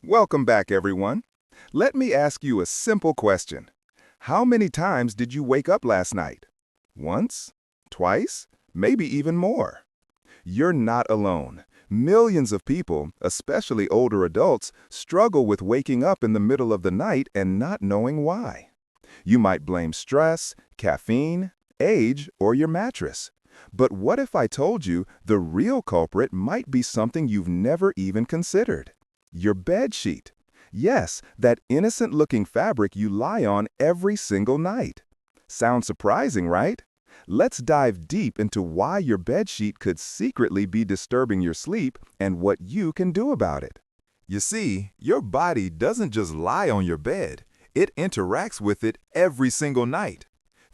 Welcome back, everyone. Let me ask you a simple question. How many times did you wake up last night? Once? Twice? Maybe even more. You're not alone. Millions of people, especially older adults, struggle with waking up in the middle of the night and not knowing why. You might blame stress, caffeine, age, or your mattress. But what if I told you the real culprit might be something you've never even considered? Your bed sheet. Yes, that innocent-looking fabric you lie on every single night. Sounds surprising, right? Let's dive deep into why your bed sheet could secretly be disturbing your sleep and what you can do about it. You see, your body doesn't just lie on your bed. It interacts with it every single night.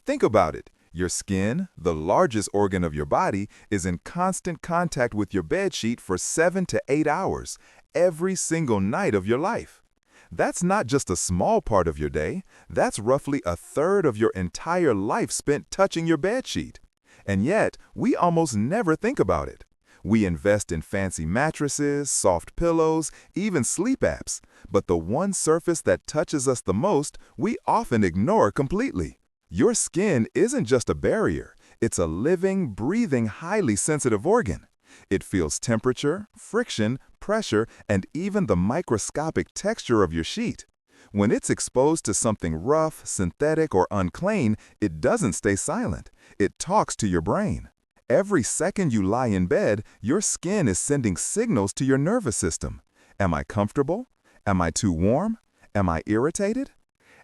Think about it. Your skin, the largest organ of your body, is in constant contact with your bed sheet for 7 to 8 hours, every single night of your life. That's not just a small part of your day, that's roughly a third of your entire life spent touching your bed sheet. And yet, we almost never think about it. We invest in fancy mattresses, soft pillows, even sleep apps, but the one surface that touches us the most, we often ignore completely. Your skin isn't just a barrier, it's a living, breathing, highly sensitive organ. It feels temperature, friction, pressure, and even the microscopic texture of your sheet. When it's exposed to something rough, synthetic, or unclean, it doesn't stay silent. It talks to your brain. Every second you lie in bed, your skin is sending signals to your nervous system. Am I comfortable? Am I too warm? Am I irritated?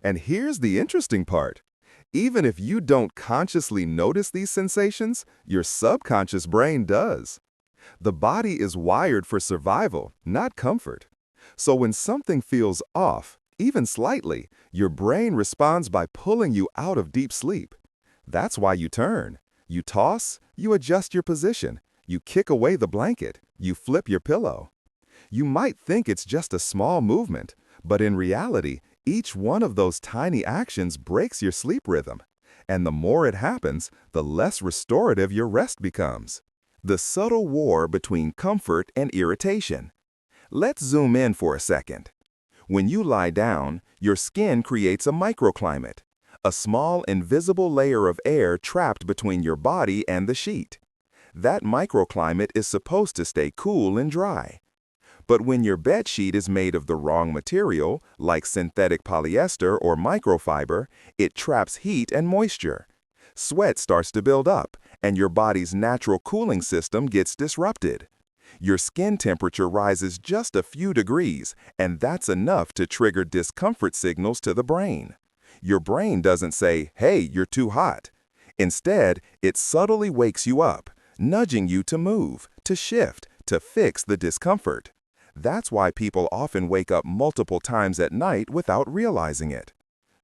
And here's the interesting part. Even if you don't consciously notice these sensations, your subconscious brain does. The body is wired for survival, not comfort. So when something feels off, even slightly, your brain responds by pulling you out of deep sleep. That's why you turn. You toss, you adjust your position, you kick away the blanket, you flip your pillow. You might think it's just a small movement, but in reality, each one of those tiny actions breaks your sleep rhythm. And the more it happens, the less restorative your rest becomes. The subtle war between comfort and irritation. Let's zoom in for a second. When you lie down, your skin creates a microclimate, a small invisible layer of air trapped between your body and the sheet. That microclimate is supposed to stay cool and dry. But when your bed sheet is made of the wrong material, like synthetic polyester or microfiber, it traps heat and moisture. Sweat starts to build up, and your body's natural cooling system gets disrupted. Your skin temperature rises just a few degrees, and that's enough to trigger discomfort signals to the brain. Your brain doesn't say, "Hey, you're too hot." Instead, it subtly wakes you up, nudging you to move, to shift, to fix the discomfort. That's why people often wake up multiple times at night without realizing it.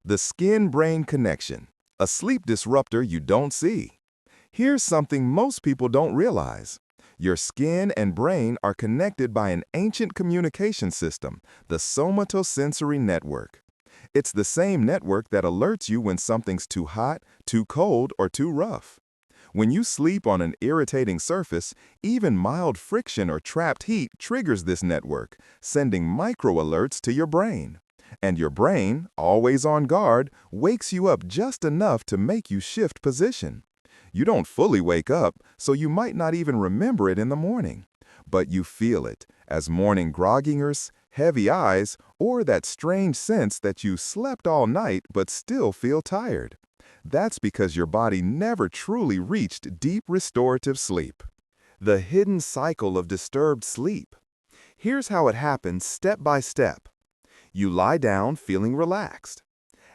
The skin-brain connection, a sleep disruptor you don't see. Here's something most people don't realize. Your skin and brain are connected by an ancient communication system, the somatosensory network. It's the same network that alerts you when something's too hot, too cold, or too rough. When you sleep on an irritating surface, even mild friction or trapped heat triggers this network, sending micro-alerts to your brain. And your brain, always on guard, wakes you up just enough to make you shift position. You don't fully wake up, so you might not even remember it in the morning. But you feel it, as morning grogginess, heavy eyes, or that strange sense that you slept all night but still feel tired. That's because your body never truly reached deep restorative sleep. The hidden cycle of disturbed sleep. Here's how it happens step by step. You lie down feeling relaxed.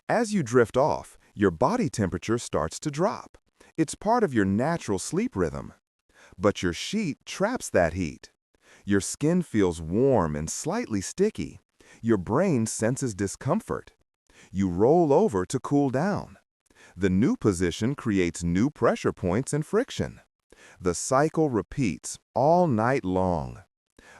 As you drift off, your body temperature starts to drop. It's part of your natural sleep rhythm. But your sheet traps that heat. Your skin feels warm and slightly sticky. Your brain senses discomfort. You roll over to cool down. The new position creates new pressure points and friction. The cycle repeats all night long.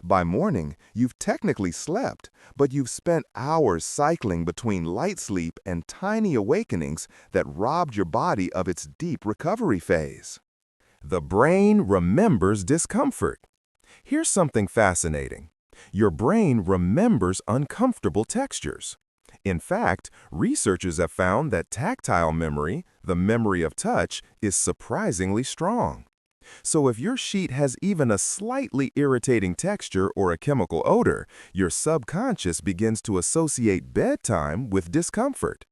By morning, you've technically slept, but you've spent hours cycling between light sleep and tiny awakenings that robbed your body of its deep recovery phase. The brain remembers discomfort. Here's something fascinating. Your brain remembers uncomfortable textures. In fact, researchers have found that tactile memory, the memory of touch, is surprisingly strong. So if your sheet has even a slightly irritating texture or a chemical odor, your subconscious begins to associate bedtime with discomfort.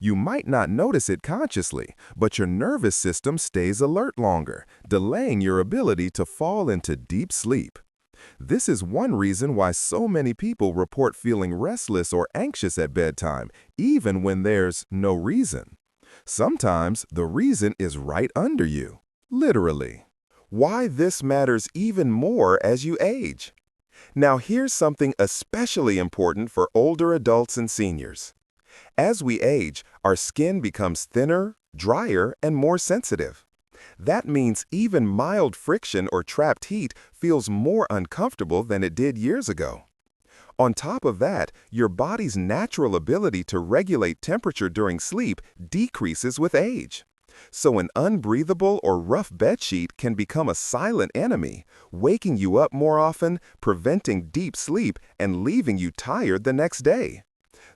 You might not notice it consciously, but your nervous system stays alert longer, delaying your ability to fall into deep sleep. This is one reason why so many people report feeling restless or anxious at bedtime, even when there's no reason. Sometimes the reason is right under you, literally. Why this matters even more as you age. Now here's something especially important for older adults and seniors. As we age, our skin becomes thinner, drier, and more sensitive. That means even mild friction or trapped heat feels more uncomfortable than it did years ago. On top of that, your body's natural ability to regulate temperature during sleep decreases with age. So an unbreathable or rough bedsheet can become a silent enemy, waking you up more often, preventing deep sleep, and leaving you tired the next day.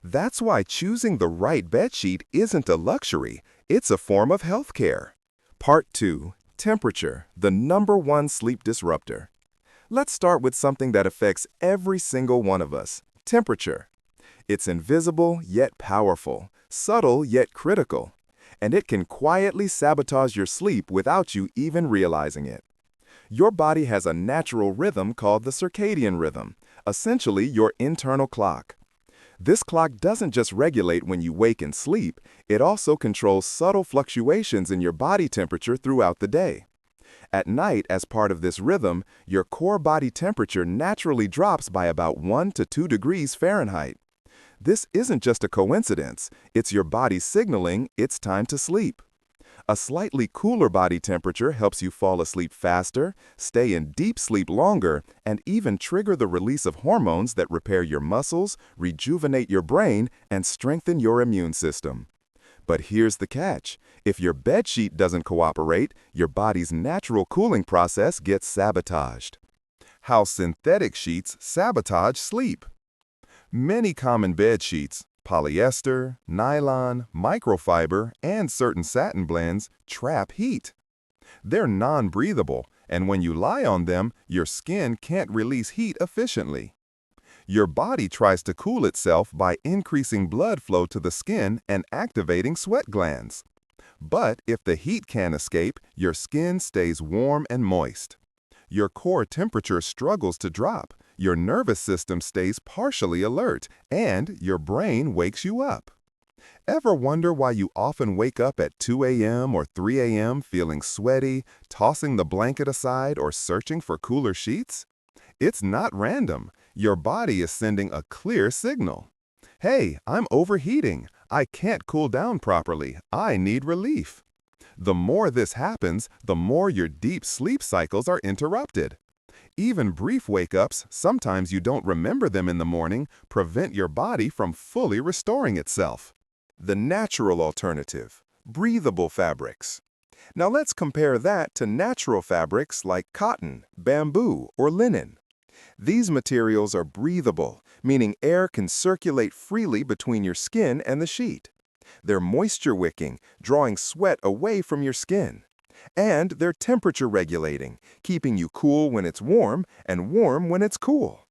That's why choosing the right bedsheet isn't a luxury, it's a form of healthcare. Part 2. Temperature, the #1 sleep disruptor. Let's start with something that affects every single one of us, temperature. It's invisible yet powerful, subtle yet critical, and it can quietly sabotage your sleep without you even realizing it. Your body has a natural rhythm called the circadian rhythm, essentially your internal clock. This clock doesn't just regulate when you wake and sleep, it also controls subtle fluctuations in your body temperature throughout the day. At night, as part of this rhythm, your core body temperature naturally drops by about 1 to 2 degrees Fahrenheit. This isn't just a coincidence, it's your body signaling it's time to sleep. A slightly cooler body temperature helps you fall asleep faster, stay in deep sleep longer, and even trigger the release of hormones that repair your muscles, rejuvenate your brain, and strengthen your immune system. But here's the catch. If your bedsheet doesn't cooperate, your body's natural cooling process gets sabotaged. How synthetic sheets sabotage sleep. Many common bed sheets, polyester, nylon, microfiber, and certain satin blends, trap heat. They're non-breathable, and when you lie on them, your skin can't release heat efficiently. Your body tries to cool itself by increasing blood flow to the skin and activating sweat glands. But if the heat can't escape, your skin stays warm and moist. Your core temperature struggles to drop, your nervous system stays partially alert, and your brain wakes you up. Ever wonder why you often wake up at 2 a.m. or 3 a.m. feeling sweaty, tossing the blanket aside, or searching for cooler sheets? It's not random. Your body is sending a clear signal. Hey, I'm overheating. I can't cool down properly. I need relief. The more this happens, the more your deep sleep cycles are interrupted. Even brief wake-ups, sometimes you don't remember them in the morning, prevent your body from fully restoring itself. The natural alternative, breathable fabrics. Now let's compare that to natural fabrics like cotton, bamboo, or linen. These materials are breathable, meaning air can circulate freely between your skin and the sheet. They're moisture-wicking, drawing sweat away from your skin. And they're temperature regulating, keeping you cool when it's warm and warm when it's cool.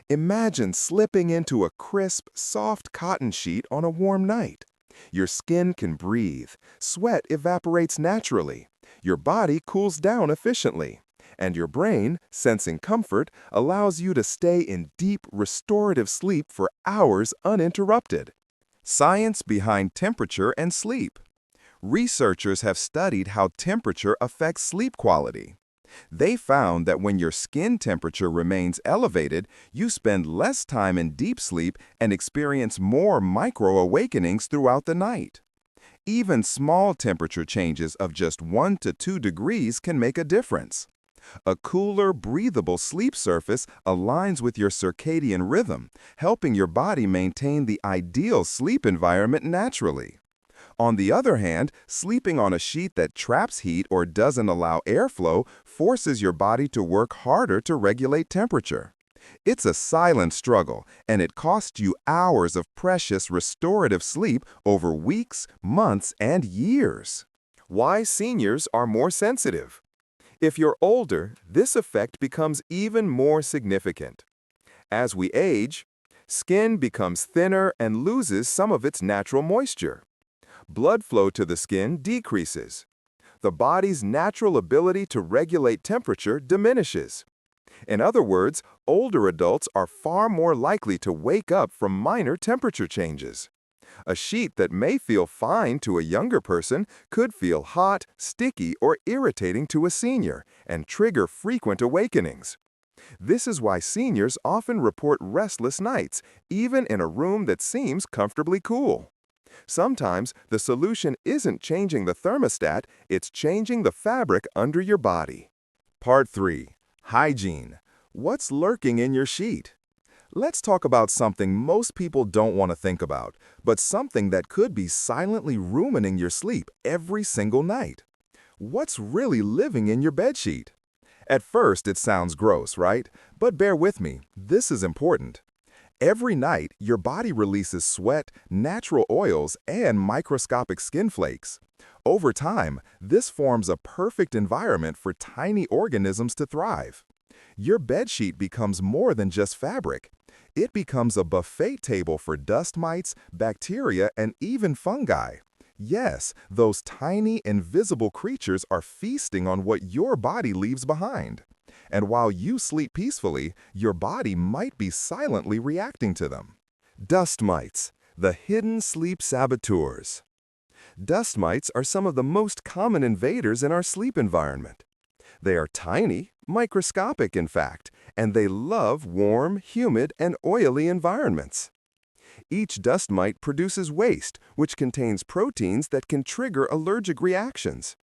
Imagine slipping into a crisp, soft cotton sheet on a warm night. Your skin can breathe, sweat evaporates naturally, your body cools down efficiently, and your brain, sensing comfort, allows you to stay in deep, restorative sleep for hours uninterrupted. Science behind temperature and sleep. Researchers have studied how temperature affects sleep quality. They found that when your skin temperature remains elevated, you spend less time in deep sleep and experience more micro-awakenings throughout the night. Even small temperature changes of just 1 to 2 degrees can make a difference. A cooler, breathable sleep surface aligns with your circadian rhythm, helping your body maintain the ideal sleep environment naturally. On the other hand, sleeping on a sheet that traps heat or doesn't allow airflow forces your body to work harder to regulate temperature. It's a silent struggle, and it costs you hours of precious restorative sleep over weeks, months, and years. Why seniors are more sensitive. If you're older, this effect becomes even more significant. As we age, skin becomes thinner and loses some of its natural moisture. Blood flow to the skin decreases. The body's natural ability to regulate temperature diminishes. In other words, older adults are far more likely to wake up from minor temperature changes. A sheet that may feel fine to a younger person could feel hot, sticky, or irritating to a senior and trigger frequent awakenings. This is why seniors often report restless nights, even in a room that seems comfortably cool. Sometimes the solution isn't changing the thermostat, it's changing the fabric under your body. Part 3. Hygiene. What's lurking in your sheet? Let's talk about something most people don't want to think about, but something that could be silently ruining your sleep every single night. What's really living in your bedsheet? At first, it sounds gross, right? But bear with me, this is important. Every night, your body releases sweat, natural oils, and microscopic skin flakes. Over time, this forms a perfect environment for tiny organisms to thrive. Your bedsheet becomes more than just fabric. It becomes a buffet table for dust mites, bacteria, and even fungi. Yes, those tiny, invisible creatures are feasting on what your body leaves behind. And while you sleep peacefully, your body might be silently reacting to them. Dust mites, the hidden sleep saboteurs. Dust mites are some of the most common invaders in our sleep environment. They are tiny, microscopic in fact, and they love warm, humid, and oily environments. Each dust mite produces waste, which contains proteins that can trigger allergic reactions.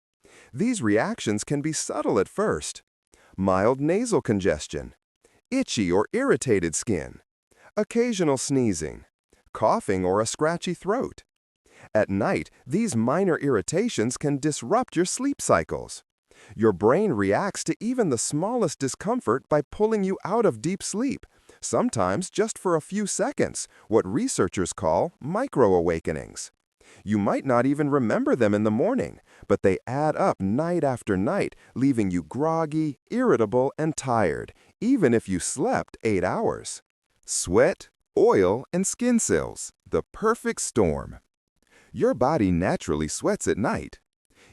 These reactions can be subtle at first. Mild nasal congestion, itchy or irritated skin, occasional sneezing, coughing or a scratchy throat. At night, these minor irritations can disrupt your sleep cycles. Your brain reacts to even the smallest discomfort by pulling you out of deep sleep, sometimes just for a few seconds, what researchers call micro-awakenings. You might not even remember them in the morning, but they add up night after night, leaving you groggy, irritable, and tired, even if you slept 8 hours. Sweat, oil, and skin cells, the perfect storm. Your body naturally sweats at night.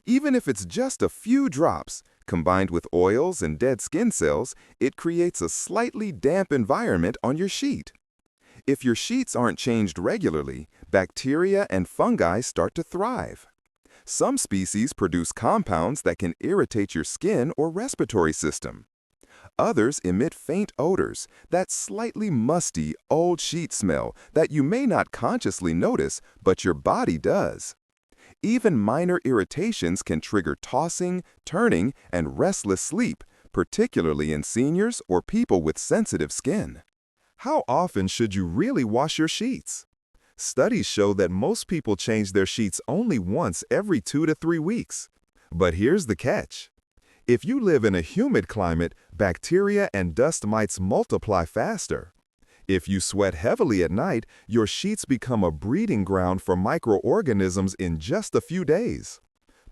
Even if it's just a few drops, combined with oils and dead skin cells, it creates a slightly damp environment on your sheet. If your sheets aren't changed regularly, bacteria and fungi start to thrive. Some species produce compounds that can irritate your skin or respiratory system. Others emit faint odors, that slightly musty, old sheet smell that you may not consciously notice, but your body does. Even minor irritations can trigger tossing, turning, and restless sleep, particularly in seniors or people with sensitive skin. How often should you really wash your sheets? Studies show that most people change their sheets only once every 2 to 3 weeks. But here's the catch. If you live in a humid climate, bacteria and dust mites multiply faster. If you sweat heavily at night, your sheets become a breeding ground for microorganisms in just a few days.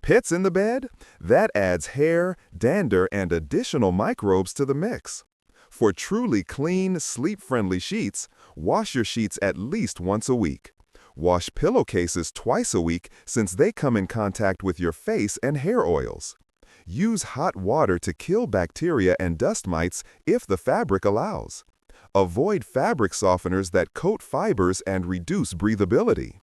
Pets in the bed? That adds hair, dander, and additional microbes to the mix. For truly clean, sleep-friendly sheets, wash your sheets at least once a week. Wash pillowcases twice a week since they come in contact with your face and hair oils. Use hot water to kill bacteria and dust mites if the fabric allows. Avoid fabric softeners that coat fibers and reduce breathability.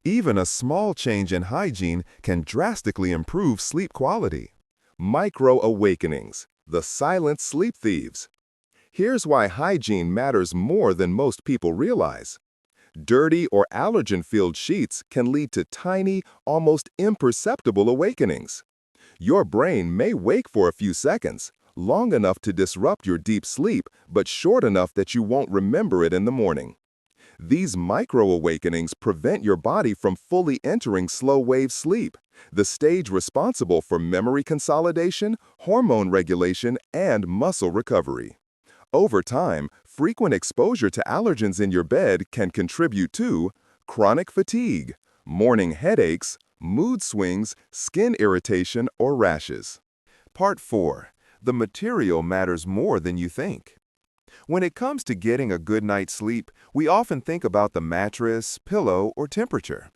Even a small change in hygiene can drastically improve sleep quality. Micro-awakenings, the silent sleep thieves. Here's why hygiene matters more than most people realize. Dirty or allergen-filled sheets can lead to tiny, almost imperceptible awakenings. Your brain may wake for a few seconds, long enough to disrupt your deep sleep, but short enough that you won't remember it in the morning. These micro-awakenings prevent your body from fully entering slow-wave sleep, the stage responsible for memory consolidation, hormone regulation, and muscle recovery. Over time, Frequent exposure to allergens in your bed can contribute to chronic fatigue, morning headaches, mood swings, skin irritation, or rashes. Part 4. The material matters more than you think. When it comes to getting a good night's sleep, we often think about the mattress, pillow, or temperature.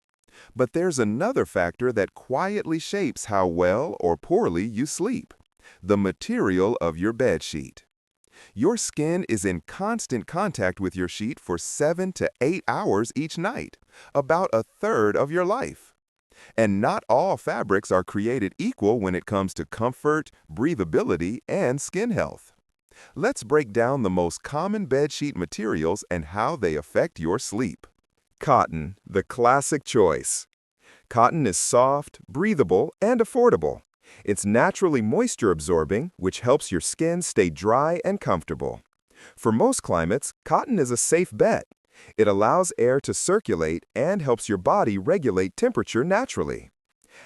But there's another factor that quietly shapes how well or poorly you sleep: the material of your bed sheet. Your skin is in constant contact with your sheet for 7 to 8 hours each night, about a third of your life. And not all fabrics are created equal when it comes to comfort, breathability, and skin health. Let's break down the most common bedsheet materials and how they affect your sleep. Cotton, the classic choice. Cotton is soft, breathable, and affordable. It's naturally moisture-absorbing, which helps your skin stay dry and comfortable. For most climates, cotton is a safe bet. It allows air to circulate and helps your body regulate temperature naturally.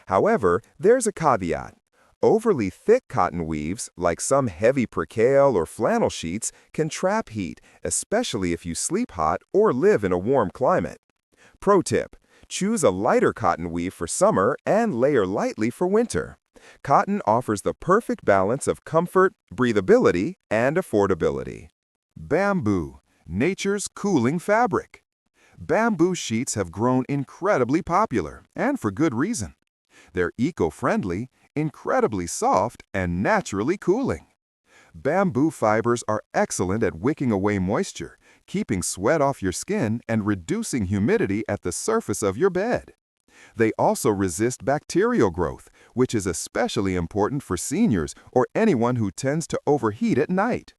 However, there's a caveat. Overly thick cotton weaves, like some heavy percale or flannel sheets, can trap heat, especially if you sleep hot or live in a warm climate. Pro tip: choose a lighter cotton weave for summer and layer lightly for winter. Cotton offers the perfect balance of comfort, breathability, and affordability. Bamboo, nature's cooling fabric. Bamboo sheets have grown incredibly popular, and for good reason. They're eco-friendly, incredibly soft, and naturally cooling. Bamboo fibers are excellent at wicking away moisture, keeping sweat off your skin, and reducing humidity at the surface of your bed. They also resist bacterial growth, which is especially important for seniors or anyone who tends to overheat at night.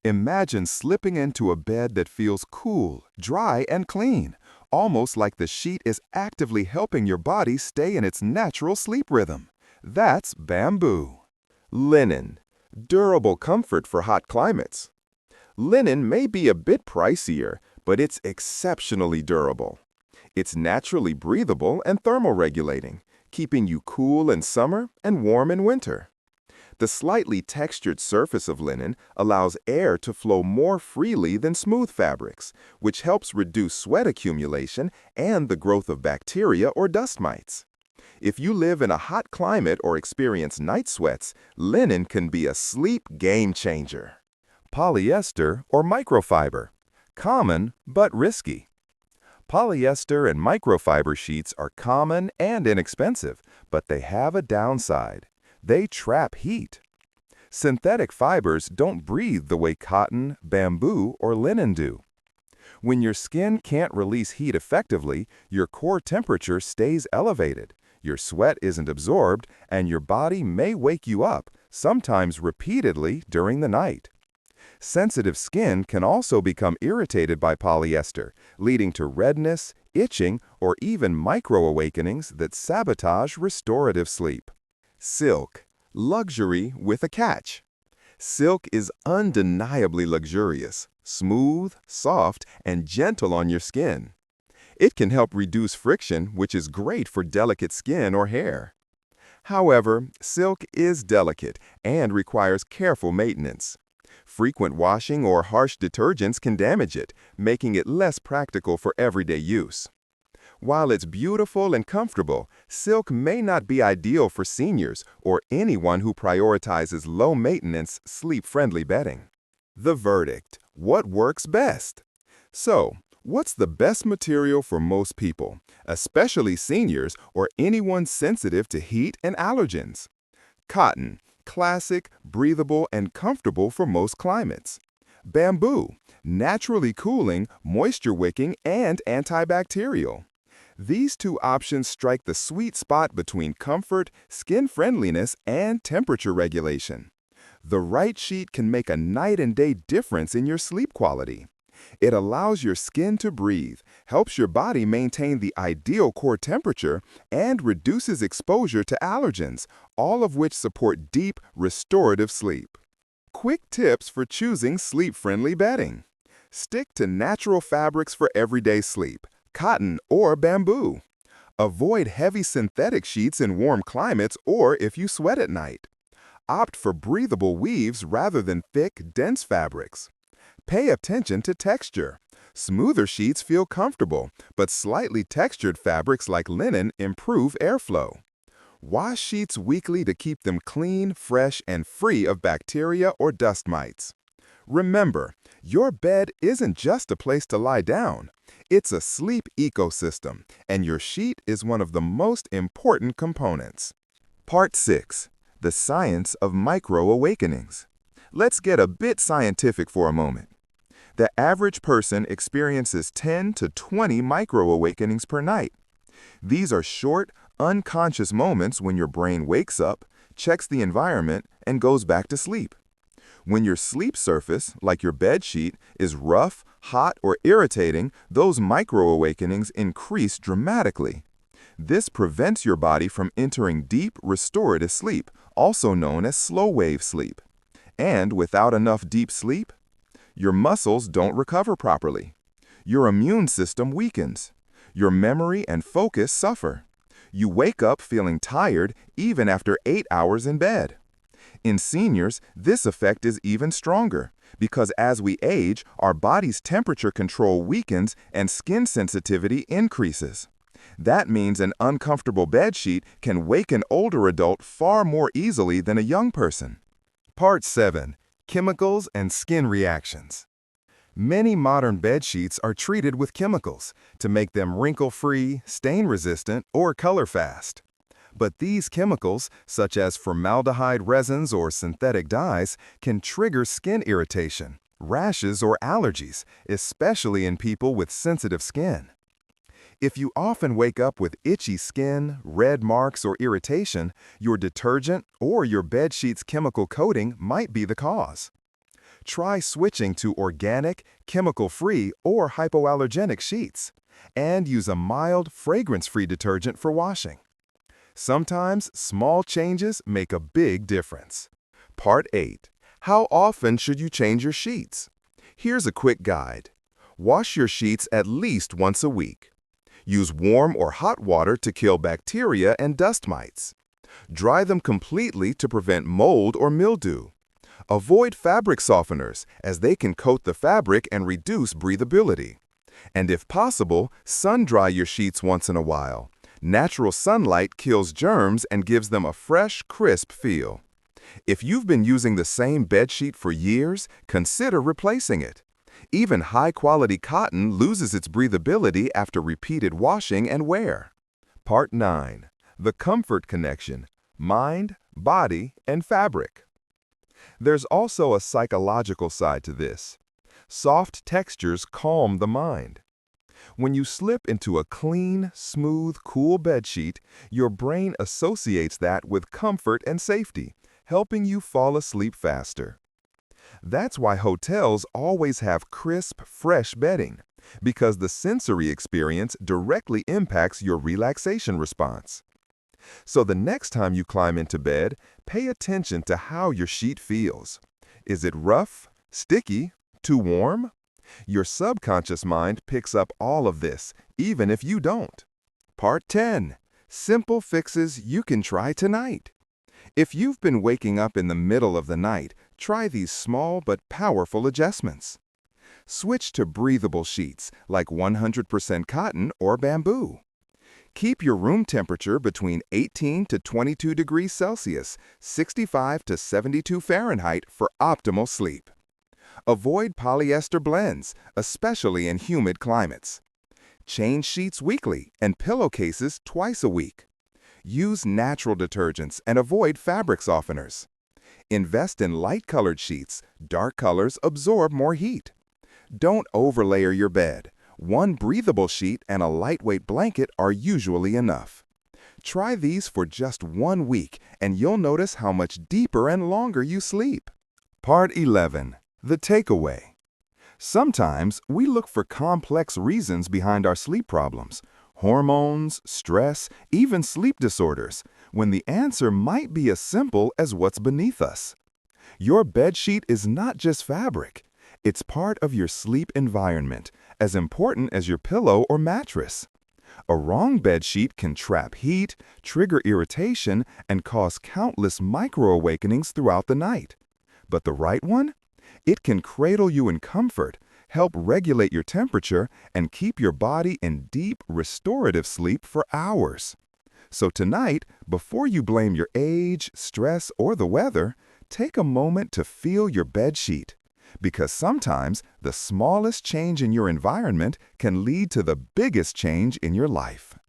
Imagine slipping into a bed that feels cool, dry, and clean, almost like the sheet is actively helping your body stay in its natural sleep rhythm. That's bamboo. Linen, durable comfort for hot climates. Linen may be a bit pricier, but it's exceptionally durable. It's naturally breathable and thermoregulating, keeping you cool in summer and warm in winter. The slightly textured surface of linen allows air to flow more freely than smooth fabrics, which helps reduce sweat accumulation and the growth of bacteria or dust mites. If you live in a hot climate or experience night sweats, linen can be a sleep game changer. Polyester or microfiber. Common but risky. Polyester and microfiber sheets are common and inexpensive, but they have a downside. They trap heat. Synthetic fibers don't breathe the way cotton, bamboo, or linen do. When your skin can't release heat effectively, your core temperature stays elevated, your sweat isn't absorbed, and your body may wake you up, sometimes repeatedly during the night. Sensitive skin can also become irritated by polyester, leading to redness, itching, or even micro-awakenings that sabotage restorative sleep. Silk, luxury with a catch. Silk is undeniably luxurious, smooth, soft, and gentle on your skin. It can help reduce friction, which is great for delicate skin or hair. However, silk is delicate and requires careful maintenance. Frequent washing or harsh detergents can damage it, making it less practical for everyday use. While it's beautiful and comfortable, silk may not be ideal for seniors or anyone who prioritizes low-maintenance, sleep-friendly bedding. The verdict: what works best? So, what's the best material for most people, especially seniors or anyone sensitive to heat and allergens? Cotton, classic, breathable, and comfortable for most climates. Bamboo, naturally cooling, moisture-wicking, and antibacterial. These two options strike the sweet spot between comfort, skin friendliness, and temperature regulation. The right sheet can make a night and day difference in your sleep quality. It allows your skin to breathe, helps your body maintain the ideal core temperature, and reduces exposure to allergens, all of which support deep, restorative sleep. Quick tips for choosing sleep-friendly bedding. Stick to natural fabrics for everyday sleep, cotton or bamboo. Avoid heavy synthetic sheets in warm climates or if you sweat at night. Opt for breathable weaves rather than thick, dense fabrics. Pay attention to texture. Smoother sheets feel comfortable, but slightly textured fabrics like linen improve airflow. Wash sheets weekly to keep them clean, fresh, and free of bacteria or dust mites. Remember, your bed isn't just a place to lie down. It's a sleep ecosystem, and your sheet is one of the most important components. Part 6. The Science of Micro-Awakenings. Let's get a bit scientific for a moment. The average person experiences 10 to 20 micro-awakenings per night. These are short, unconscious moments when your brain wakes up, checks the environment, and goes back to sleep. When your sleep surface, like your bed sheet, is rough, hot, or irritating, those micro-awakenings increase dramatically. This prevents your body from entering deep, restorative sleep, also known as slow-wave sleep. And without enough deep sleep, your muscles don't recover properly. Your immune system weakens. Your memory and focus suffer. You wake up feeling tired even after 8 hours in bed. In seniors, this effect is even stronger because as we age, our body's temperature control weakens and skin sensitivity increases. That means an uncomfortable bedsheet can wake an older adult far more easily than a young person. Part 7. Chemicals and Skin Reactions. Many modern bedsheets are treated with chemicals to make them wrinkle-free, stain-resistant, or color-fast. But these chemicals, such as formaldehyde resins or synthetic dyes, can trigger skin irritation, rashes, or allergies, especially in people with sensitive skin. If you often wake up with itchy skin, red marks, or irritation, your detergent or your bedsheet's chemical coating might be the cause. Try switching to organic, chemical-free, or hypoallergenic sheets, and use a mild, fragrance-free detergent for washing. Sometimes small changes make a big difference. Part 8. How often should you change your sheets? Here's a quick guide. Wash your sheets at least once a week. Use warm or hot water to kill bacteria and dust mites. Dry them completely to prevent mold or mildew. Avoid fabric softeners, as they can coat the fabric and reduce breathability. And if possible, sun-dry your sheets once in a while. Natural sunlight kills germs and gives them a fresh, crisp feel. If you've been using the same bedsheet for years, consider replacing it. Even high-quality cotton loses its breathability after repeated washing and wear. Part 9. The Comfort Connection: Mind, Body, and Fabric. There's also a psychological side to this. Soft textures calm the mind. When you slip into a clean, smooth, cool bedsheet, your brain associates that with comfort and safety, helping you fall asleep faster. That's why hotels always have crisp, fresh bedding, because the sensory experience directly impacts your relaxation response. So the next time you climb into bed, pay attention to how your sheet feels. Is it rough, sticky, too warm? Your subconscious mind picks up all of this, even if you don't. Part 10. Simple fixes you can try tonight. If you've been waking up in the middle of the night, try these small but powerful adjustments. Switch to breathable sheets like 100% cotton or bamboo. Keep your room temperature between 18 to 22 degrees Celsius, 65 to 72 Fahrenheit for optimal sleep. Avoid polyester blends, especially in humid climates. Change sheets weekly and pillowcases twice a week. Use natural detergents and avoid fabric softeners. Invest in light-colored sheets. Dark colors absorb more heat. Don't overlayer your bed. One breathable sheet and a lightweight blanket are usually enough. Try these for just 1 week, and you'll notice how much deeper and longer you sleep. Part 11. The Takeaway. Sometimes we look for complex reasons behind our sleep problems, hormones, stress, even sleep disorders, when the answer might be as simple as what's beneath us. Your bedsheet is not just fabric. It's part of your sleep environment, as important as your pillow or mattress. A wrong bedsheet can trap heat, trigger irritation, and cause countless micro-awakenings throughout the night. But the right one? It can cradle you in comfort, help regulate your temperature, and keep your body in deep, restorative sleep for hours. So tonight, before you blame your age, stress, or the weather, take a moment to feel your bed sheet. Because sometimes the smallest change in your environment can lead to the biggest change in your life.